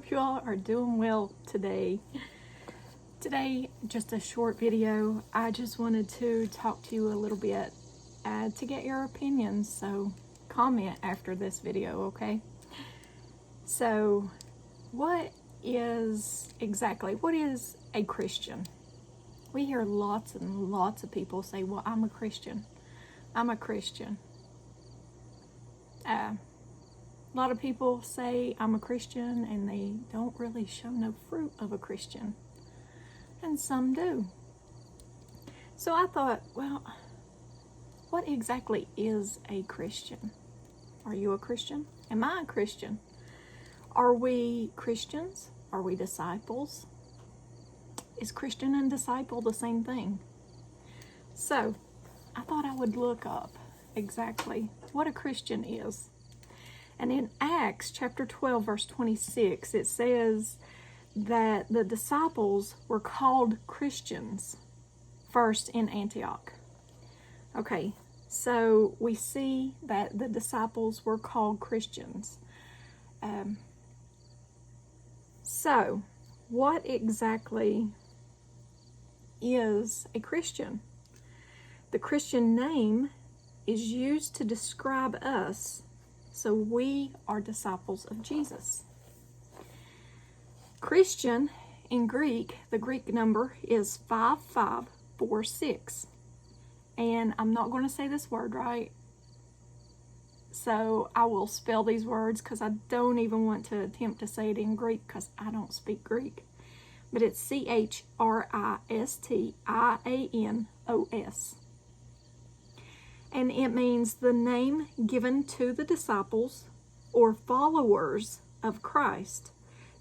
hope you all are doing well today. Today, just a short video. I just wanted to talk to you a little bit to get your opinions. So comment after this video, okay? So what is a Christian? We hear lots and lots of people say, well, I'm a Christian. I'm a Christian. A lot of people say I'm a Christian and they don't really show no fruit of a Christian. And some do. So I thought, well, what exactly is a Christian? Are you a Christian? Am I a Christian? Are we Christians? Are we disciples? Is Christian and disciple the same thing? So I thought I would look up exactly what a Christian is. And in Acts chapter 12, verse 26, it says that the disciples were called Christians first in Antioch. Okay, so we see that the disciples were called Christians. So what exactly is a Christian? The Christian name is used to describe us, so we are disciples of Jesus. Christian in Greek, the Greek number is 5546. And I'm not going to say this word right, so I will spell these words because I don't even want to attempt to say it in Greek because I don't speak Greek. But it's Christianos. And it means the name given to the disciples or followers of Christ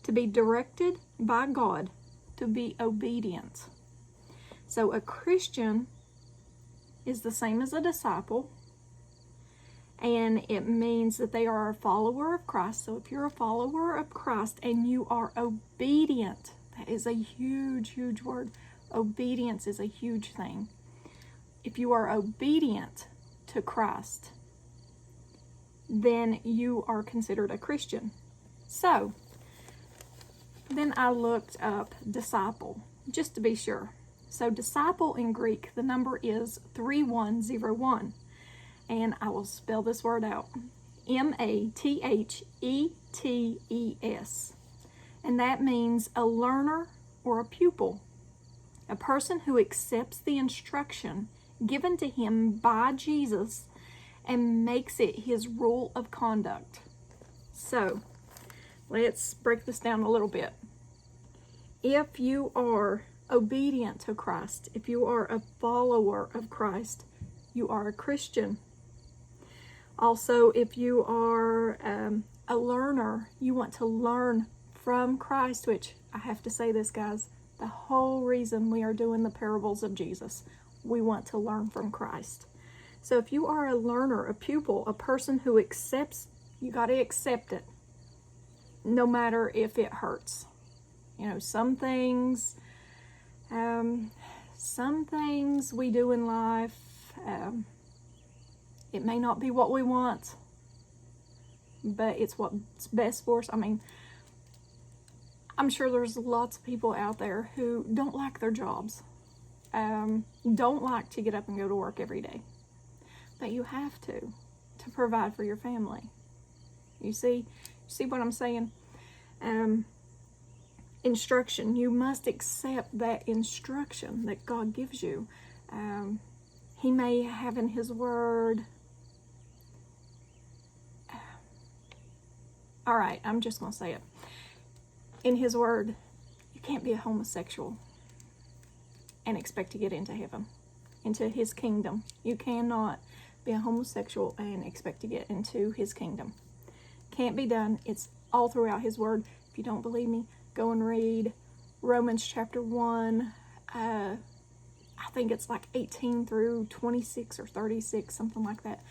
to be directed by God to be obedient. So a Christian is the same as a disciple, and it means that they are a follower of Christ. So if you're a follower of Christ and you are obedient, that is a huge, huge word. Obedience is a huge thing. If you are obedient to Christ, then you are considered a Christian. So then I looked up disciple, just to be sure. So disciple in Greek, the number is 3101. And I will spell this word out. Mathetes. And that means a learner or a pupil. A person who accepts the instruction given to him by Jesus and makes it his rule of conduct. So let's break this down a little bit. If you are obedient to Christ, if you are a follower of Christ, you are a Christian. Also, if you are a learner, you want to learn from Christ, which I have to say this, guys, the whole reason we are doing the parables of Jesus, we want to learn from Christ. So if you are a learner, a pupil, a person who accepts, you got to accept it, no matter if it hurts. You know, some things we do in life, it may not be what we want, but it's what's best for us. I mean, I'm sure there's lots of people out there who don't like their jobs, don't like to get up and go to work every day, but you have to provide for your family. You see what I'm saying? Instruction, you must accept that instruction that God gives you. He may have in his word, all right, I'm just going to say it. In his word, you can't be a homosexual and expect to get into heaven, into his kingdom. You cannot be a homosexual and expect to get into his kingdom. Can't be done. It's all throughout his word. If you don't believe me, go and read Romans chapter 1. I think it's like 18 through 26 or 36, something like that.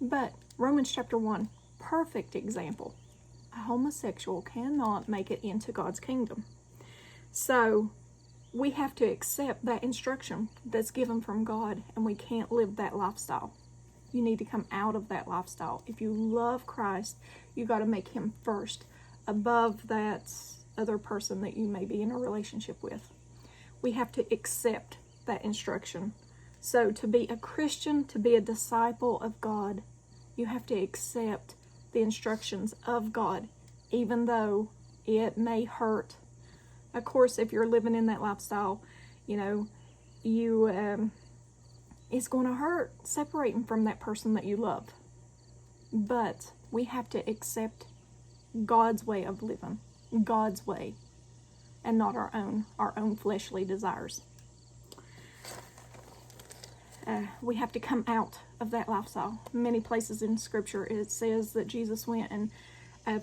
But Romans chapter 1, perfect example. A homosexual cannot make it into God's kingdom. So we have to accept that instruction that's given from God, and we can't live that lifestyle. You need to come out of that lifestyle. If you love Christ, you got to make him first above that other person that you may be in a relationship with. We have to accept that instruction. So to be a Christian, to be a disciple of God, you have to accept the instructions of God, even though it may hurt. Of course, if you're living in that lifestyle, it's going to hurt separating from that person that you love. But we have to accept God's way of living, God's way, and not our own fleshly desires. We have to come out of that lifestyle. Many places in Scripture it says that Jesus went and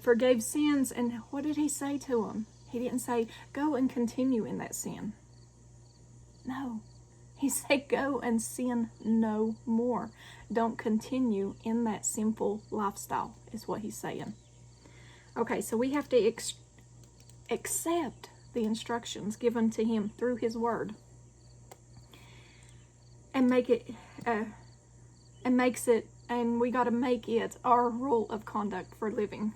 forgave sins, and what did he say to them? He didn't say, go and continue in that sin. No. He said, go and sin no more. Don't continue in that sinful lifestyle, is what he's saying. Okay, so we have to accept the instructions given to him through his word. And we got to make it our rule of conduct for living.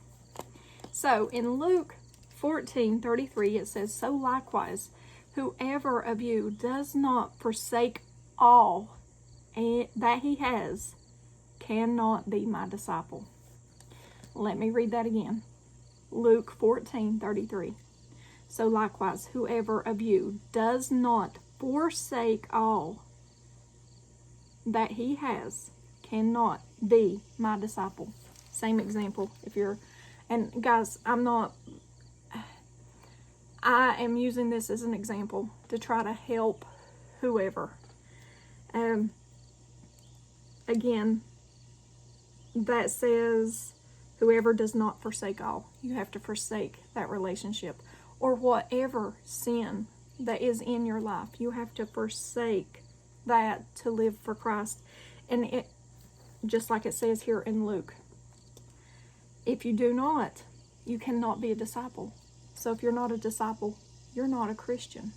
So in Luke 14:33, it says, so likewise, whoever of you does not forsake all that he has cannot be my disciple. Let me read that again. Luke 14:33. So likewise, whoever of you does not forsake all that he has cannot be my disciple. Same example. And guys, I am using this as an example to try to help whoever. Again, that says whoever does not forsake all. You have to forsake that relationship or whatever sin that is in your life. You have to forsake that to live for Christ. And it, just like it says here in Luke, if you do not, you cannot be a disciple. So if you're not a disciple, you're not a Christian.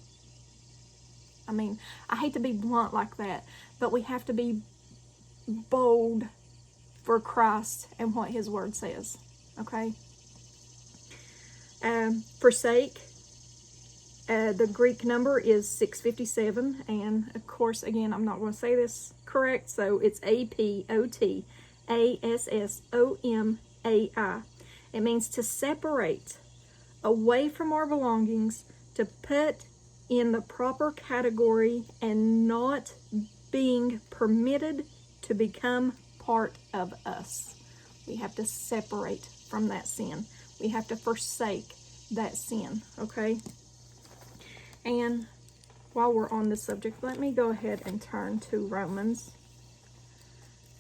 I mean, I hate to be blunt like that, but we have to be bold for Christ and what his word says. Okay? Forsake, the Greek number is 657, and of course, again, I'm not going to say this correct, so it's APOTASSOMAI. It means to separate away from our belongings, to put in the proper category, and not being permitted to become part of us. We have to separate from that sin. We have to forsake that sin, okay? And while we're on this subject, let me go ahead and turn to Romans.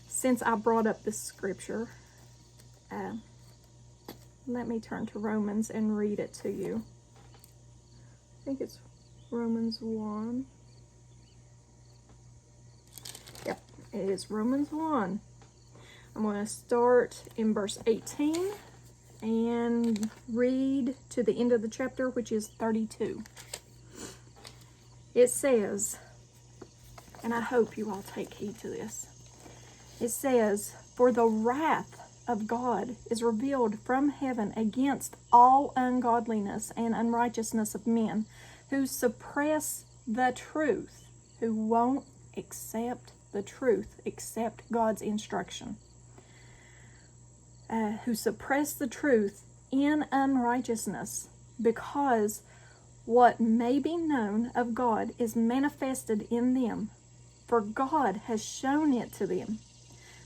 Since I brought up this scripture, let me turn to Romans and read it to you. I think it's Romans 1. Yep, it is Romans 1. I'm going to start in verse 18 and read to the end of the chapter, which is 32. It says, and I hope you all take heed to this. It says, for the wrath of God is revealed from heaven against all ungodliness and unrighteousness of men who suppress the truth, who won't accept the truth, accept God's instruction, who suppress the truth in unrighteousness, because what may be known of God is manifested in them, for God has shown it to them.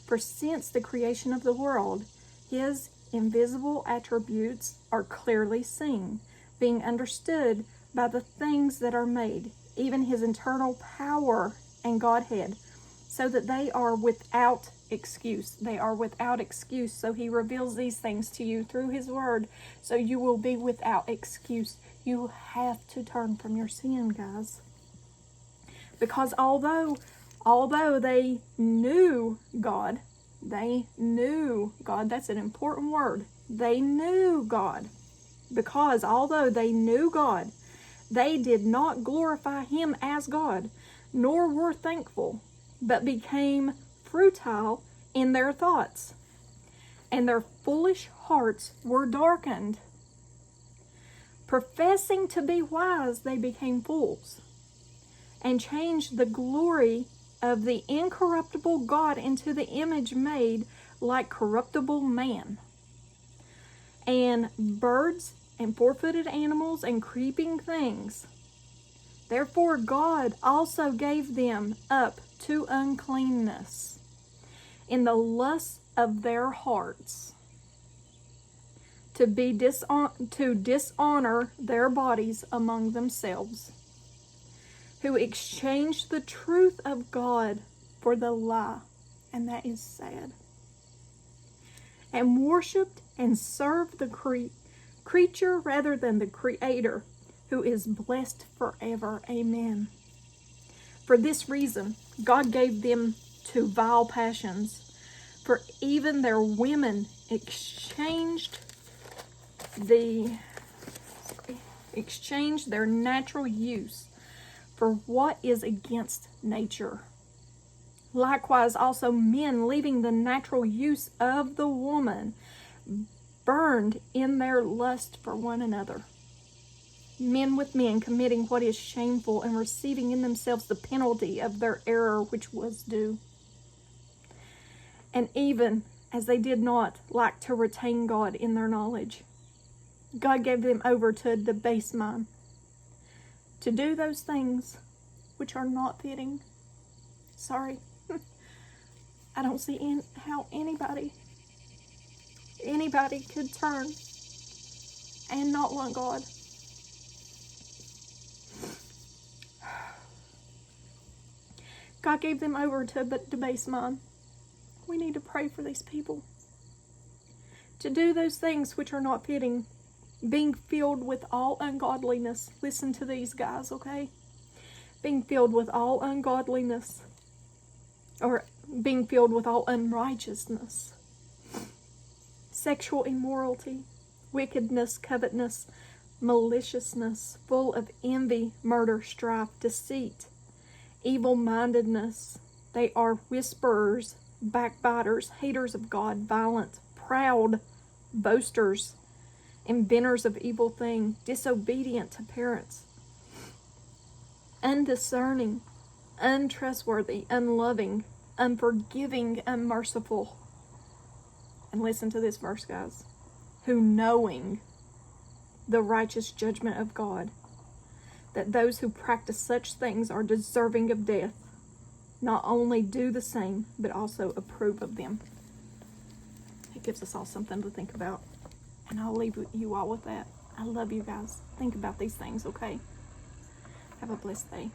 For since the creation of the world, his invisible attributes are clearly seen, being understood by the things that are made, even his eternal power and Godhead, so that they are without excuse. They are without excuse. So he reveals these things to you through his word, so you will be without excuse. You have to turn from your sin, guys. Because although they knew God, that's an important word. They knew God. Because although they knew God, they did not glorify him as God, nor were thankful, but became futile in their thoughts, and their foolish hearts were darkened. Professing to be wise, they became fools, and changed the glory of the incorruptible God into the image made like corruptible man, and birds, and four-footed animals, and creeping things. Therefore God also gave them up to uncleanness in the lusts of their hearts, to dishonor their bodies among themselves, who exchanged the truth of God for the lie, and that is sad, and worshipped and served the creature rather than the Creator, who is blessed forever. Amen. For this reason, God gave them to vile passions, for even their women exchanged their natural use for what is against nature. Likewise also men, leaving the natural use of the woman, burned in their lust for one another, men with men, committing what is shameful, and receiving in themselves the penalty of their error which was due. And even as they did not like to retain God in their knowledge, God gave them over to a debased mind, to do those things which are not fitting. Sorry. I don't see how anybody could turn and not want God. God gave them over to a debased mind. We need to pray for these people. To do those things which are not fitting, being filled with all ungodliness. Listen to these guys, okay? Being filled with all ungodliness, or being filled with all unrighteousness, sexual immorality, wickedness, covetousness, maliciousness, full of envy, murder, strife, deceit, evil-mindedness. They are whisperers, backbiters, haters of God, violent, proud, boasters, inventors of evil things, disobedient to parents, undiscerning, untrustworthy, unloving, unforgiving, unmerciful. And listen to this verse, guys. Who, knowing the righteous judgment of God, that those who practice such things are deserving of death, not only do the same, but also approve of them. It gives us all something to think about. And I'll leave you all with that. I love you guys. Think about these things, okay? Have a blessed day.